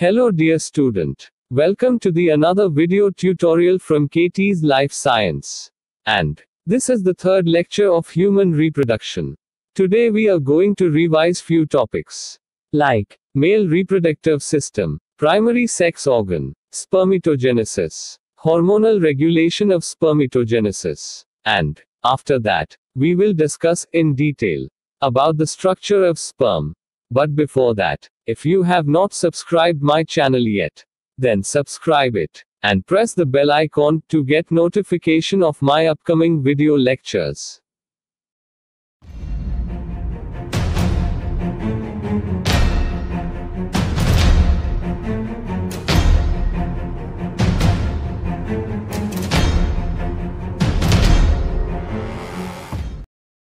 Hello dear student. Welcome to the another video tutorial from KT's Life Science. And this is the third lecture of human reproduction. Today we are going to revise few topics like male reproductive system, primary sex organ, spermatogenesis, hormonal regulation of spermatogenesis, and after that, we will discuss in detail about the structure of sperm. But before that, if you have not subscribed my channel yet, then subscribe it and press the bell icon to get notification of my upcoming video lectures.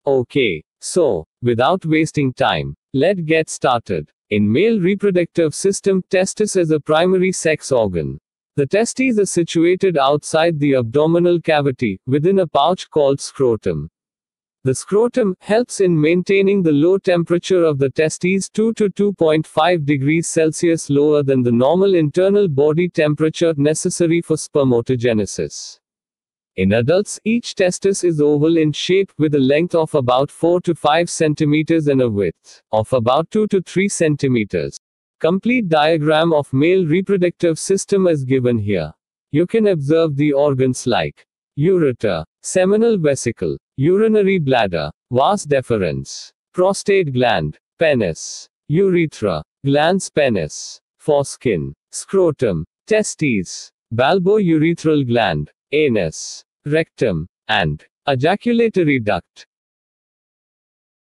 Okay, so, without wasting time, let's get started. In male reproductive system, testis is a primary sex organ. The testes are situated outside the abdominal cavity, within a pouch called scrotum. The scrotum helps in maintaining the low temperature of the testes 2 to 2.5 degrees Celsius lower than the normal internal body temperature necessary for spermatogenesis. In adults, each testis is oval in shape with a length of about 4 to 5 centimeters and a width of about 2 to 3 centimeters. Complete diagram of male reproductive system is given here. You can observe the organs like ureter, seminal vesicle, urinary bladder, vas deferens, prostate gland, penis, urethra, glans penis, foreskin, scrotum, testes, bulbourethral gland, anus, rectum, and ejaculatory duct.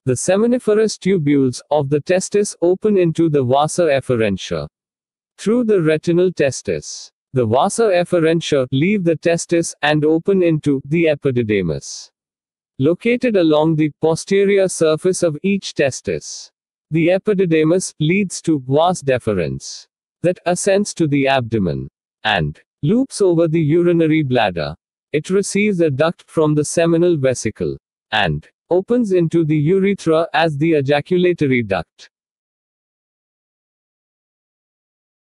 The seminiferous tubules of the testis open into the vasa efferentia. Through the retinal testis, the vasa efferentia leave the testis and open into the epididymis. Located along the posterior surface of each testis, the epididymis leads to vas deferens that ascends to the abdomen and loops over the urinary bladder. It receives a duct from the seminal vesicle and opens into the urethra as the ejaculatory duct.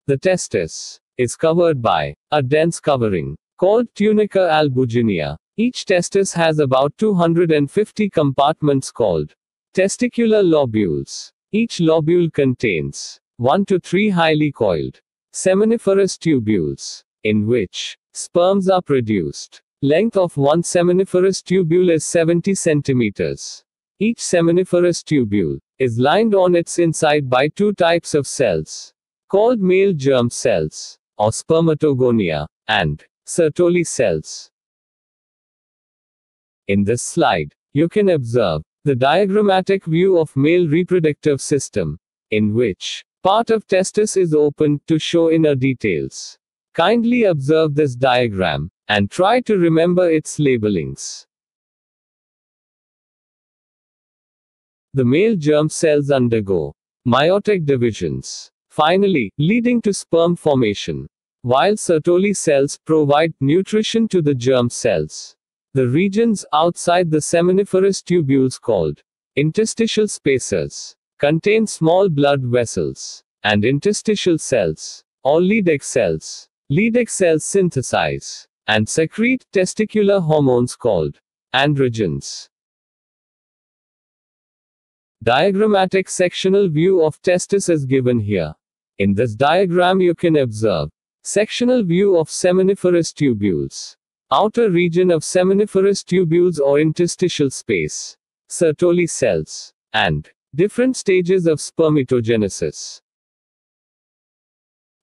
The testis is covered by a dense covering called tunica albuginea. Each testis has about 250 compartments called testicular lobules. Each lobule contains 1 to 3 highly coiled seminiferous tubules in which sperms are produced. Length of one seminiferous tubule is 70 centimeters. Each seminiferous tubule is lined on its inside by two types of cells, called male germ cells, or spermatogonia, and Sertoli cells. In this slide, you can observe the diagrammatic view of male reproductive system, in which part of testis is open to show inner details. Kindly observe this diagram and try to remember its labelings. The male germ cells undergo meiotic divisions, finally leading to sperm formation, while Sertoli cells provide nutrition to the germ cells. The regions outside the seminiferous tubules called interstitial spaces contain small blood vessels and interstitial cells, or Leydig cells. Leydig cells synthesize and secrete testicular hormones called androgens. Diagrammatic sectional view of testis is given here. In this diagram you can observe sectional view of seminiferous tubules, outer region of seminiferous tubules or interstitial space, Sertoli cells, and different stages of spermatogenesis.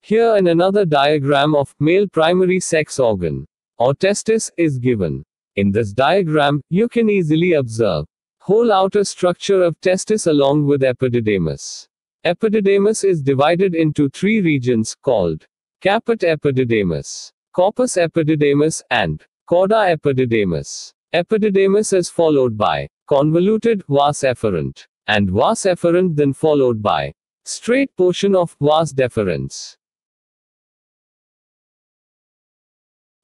Here another diagram of male primary sex organ, or testis, is given. In this diagram, you can easily observe whole outer structure of testis along with epididymis. Epididymis is divided into three regions called caput epididymis, corpus epididymis, and cauda epididymis. Epididymis is followed by convoluted vas efferent, and vas efferent then followed by straight portion of vas deferens.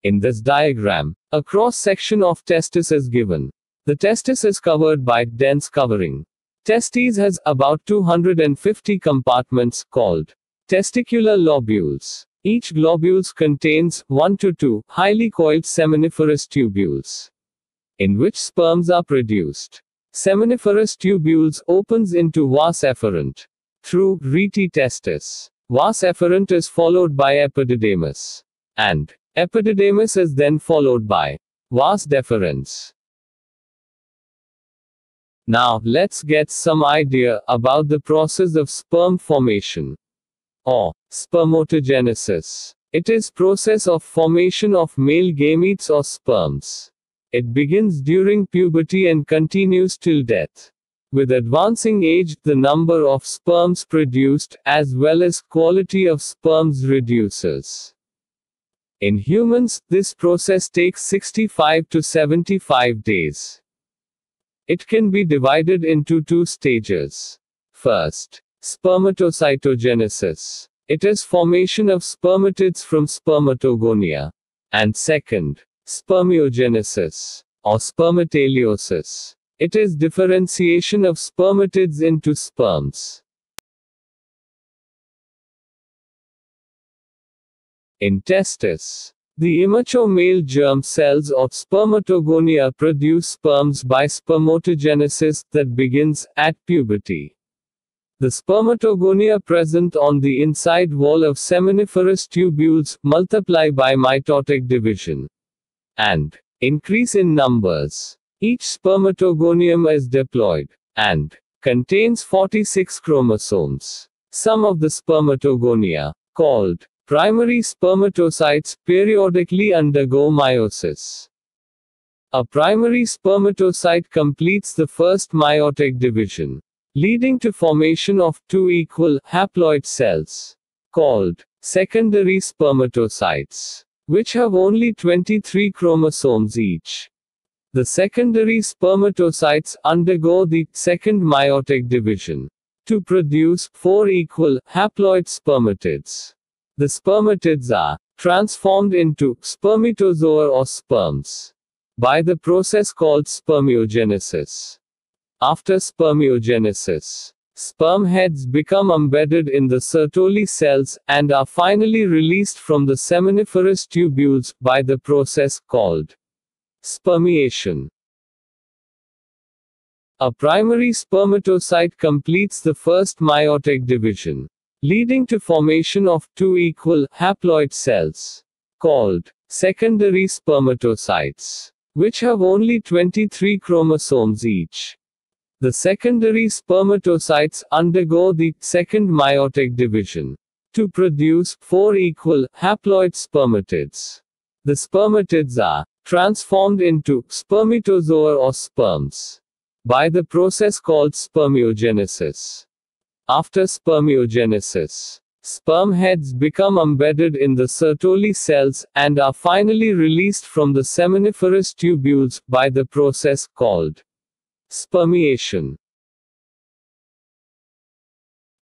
In this diagram, a cross-section of testis is given. The testis is covered by dense covering. Testes has about 250 compartments called Testicular lobules. Each globules contains 1 to 2 highly coiled seminiferous tubules, in which sperms are produced. Seminiferous tubules opens into vas efferent through rete testis. Vas efferent is followed by epididymis, and epididymis is then followed by vas deferens. Now, let's get some idea about the process of sperm formation, or spermatogenesis. It is process of formation of male gametes or sperms. It begins during puberty and continues till death. With advancing age, the number of sperms produced, as well as quality of sperms reduces. In humans, this process takes 65 to 75 days. It can be divided into two stages. First, spermatocytogenesis. It is formation of spermatids from spermatogonia. And second, spermiogenesis, or spermatalliosis. It is differentiation of spermatids into sperms. In testis, the immature male germ cells of spermatogonia produce sperms by spermatogenesis that begins at puberty. The spermatogonia present on the inside wall of seminiferous tubules multiply by mitotic division and increase in numbers. Each spermatogonium is diploid and contains 46 chromosomes. Some of the spermatogonia, called primary spermatocytes, periodically undergo meiosis. A primary spermatocyte completes the first meiotic division, leading to formation of two equal haploid cells, called secondary spermatocytes, which have only 23 chromosomes each. The secondary spermatocytes undergo the second meiotic division to produce 4 equal haploid spermatids. The spermatids are transformed into spermatozoa or sperms by the process called spermiogenesis. After spermiogenesis, sperm heads become embedded in the Sertoli cells and are finally released from the seminiferous tubules by the process called spermiation. A primary spermatocyte completes the first meiotic division, leading to formation of two equal haploid cells, called secondary spermatocytes, which have only 23 chromosomes each. The secondary spermatocytes undergo the second meiotic division to produce 4 equal haploid spermatids. The spermatids are transformed into spermatozoa or sperms by the process called spermiogenesis. After spermiogenesis, sperm heads become embedded in the Sertoli cells and are finally released from the seminiferous tubules by the process called spermiation.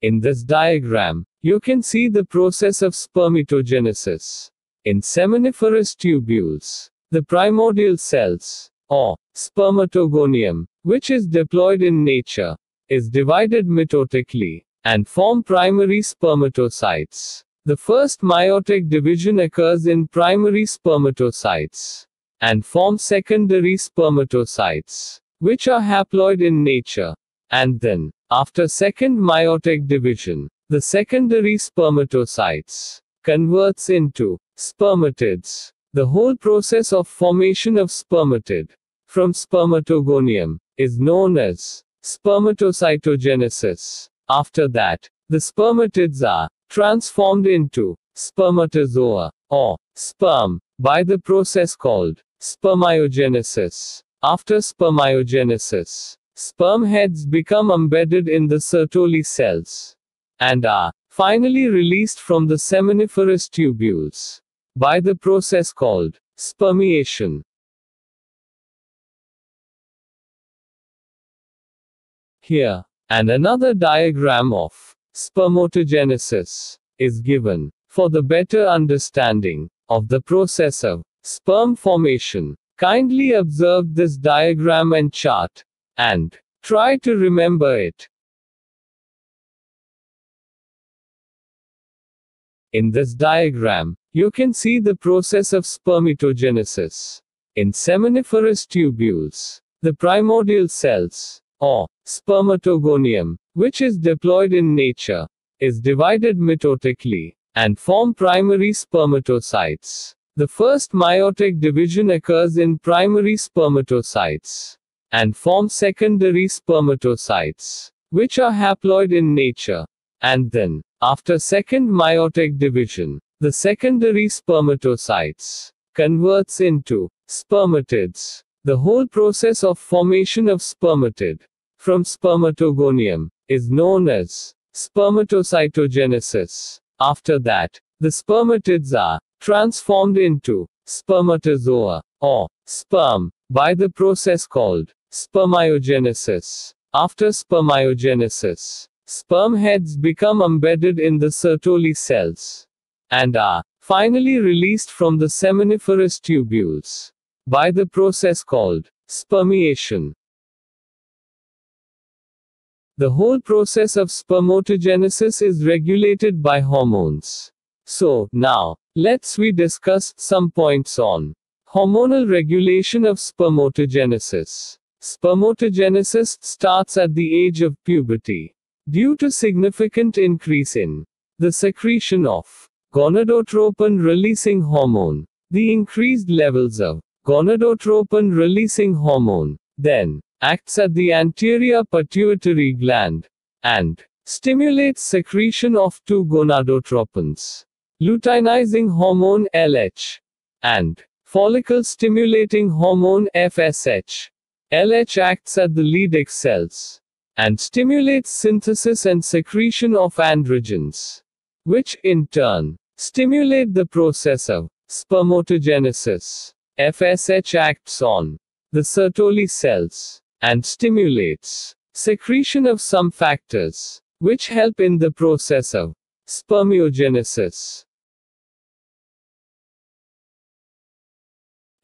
In this diagram, you can see the process of spermatogenesis. In seminiferous tubules, the primordial cells, or spermatogonium, which is diploid in nature, is divided mitotically and form primary spermatocytes. The first meiotic division occurs in primary spermatocytes and form secondary spermatocytes, which are haploid in nature. And then, after second meiotic division, the secondary spermatocytes converts into spermatids. The whole process of formation of spermatid from spermatogonium is known as spermatocytogenesis. After that, the spermatids are transformed into spermatozoa, or sperm, by the process called spermiogenesis. After spermiogenesis, sperm heads become embedded in the Sertoli cells and are finally released from the seminiferous tubules by the process called spermiation. Here, and another diagram of spermatogenesis is given for the better understanding of the process of sperm formation. Kindly observe this diagram and chart, and try to remember it. In this diagram, you can see the process of spermatogenesis. In seminiferous tubules, the primordial cells, or spermatogonium, which is diploid in nature, is divided mitotically, and form primary spermatocytes. The first meiotic division occurs in primary spermatocytes, and form secondary spermatocytes, which are haploid in nature. And then, after second meiotic division, the secondary spermatocytes converts into spermatids. The whole process of formation of spermatid from spermatogonium is known as spermatocytogenesis. After that, the spermatids are transformed into spermatozoa, or sperm, by the process called spermiogenesis. After spermiogenesis, sperm heads become embedded in the Sertoli cells and are finally released from the seminiferous tubules by the process called spermiation. The whole process of spermatogenesis is regulated by hormones. So, now, let's discuss some points on hormonal regulation of spermatogenesis. Spermatogenesis starts at the age of puberty. Due to significant increase in the secretion of gonadotropin-releasing hormone, the increased levels of gonadotropin-releasing hormone then acts at the anterior pituitary gland and stimulates secretion of two gonadotropins, luteinizing hormone LH and follicle-stimulating hormone FSH. LH acts at the Leydig cells and stimulates synthesis and secretion of androgens, which in turn stimulate the process of spermatogenesis. FSH acts on the Sertoli cells and stimulates secretion of some factors which help in the process of spermiogenesis.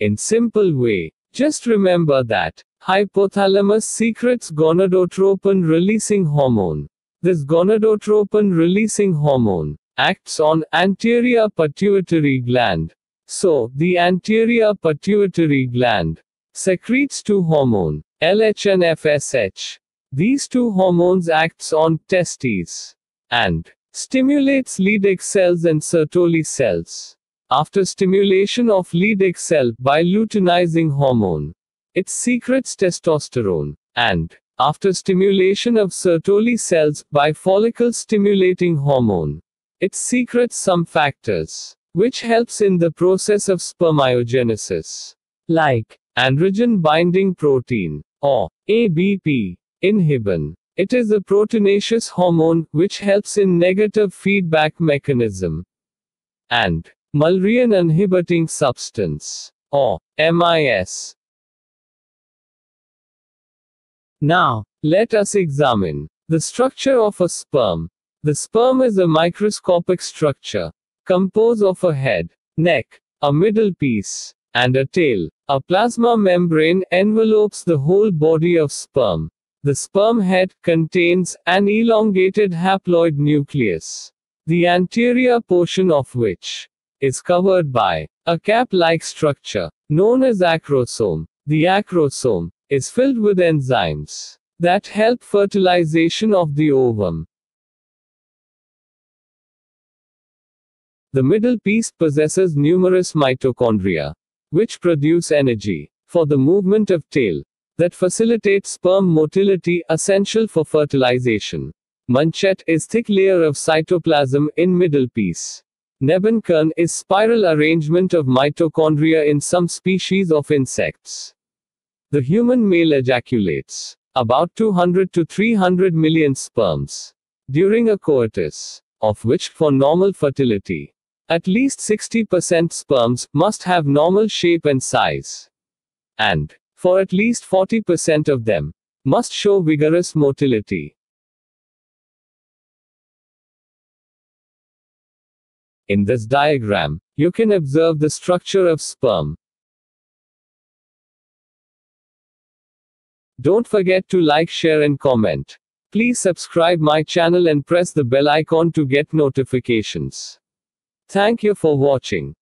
In simple way, just remember that hypothalamus secretes gonadotropin-releasing hormone. This gonadotropin-releasing hormone acts on anterior pituitary gland. So, the anterior pituitary gland secretes two hormone, LH and FSH. These two hormones acts on testes and stimulates Leydig cells and Sertoli cells. After stimulation of Leydig cell by luteinizing hormone, it secretes testosterone, and after stimulation of Sertoli cells by follicle-stimulating hormone, it secretes some factors which helps in the process of spermiogenesis, like androgen binding protein, or ABP, inhibin. It is a proteinaceous hormone which helps in negative feedback mechanism, and Mullerian inhibiting substance, or MIS. Now, let us examine the structure of a sperm. The sperm is a microscopic structure composed of a head, neck, a middle piece, and a tail. A plasma membrane envelopes the whole body of sperm. The sperm head contains an elongated haploid nucleus, the anterior portion of which is covered by a cap-like structure known as acrosome. The acrosome is filled with enzymes that help fertilization of the ovum. The middle piece possesses numerous mitochondria, which produce energy for the movement of tail that facilitates sperm motility essential for fertilization. Manchette is thick layer of cytoplasm in middle piece. Nebenkern is spiral arrangement of mitochondria in some species of insects. The human male ejaculates about 200 to 300 million sperms during a coitus, of which for normal fertility, at least 60% sperms must have normal shape and size. And, for at least 40% of them, must show vigorous motility. In this diagram, you can observe the structure of sperm. Don't forget to like, share and comment. Please subscribe my channel and press the bell icon to get notifications. Thank you for watching.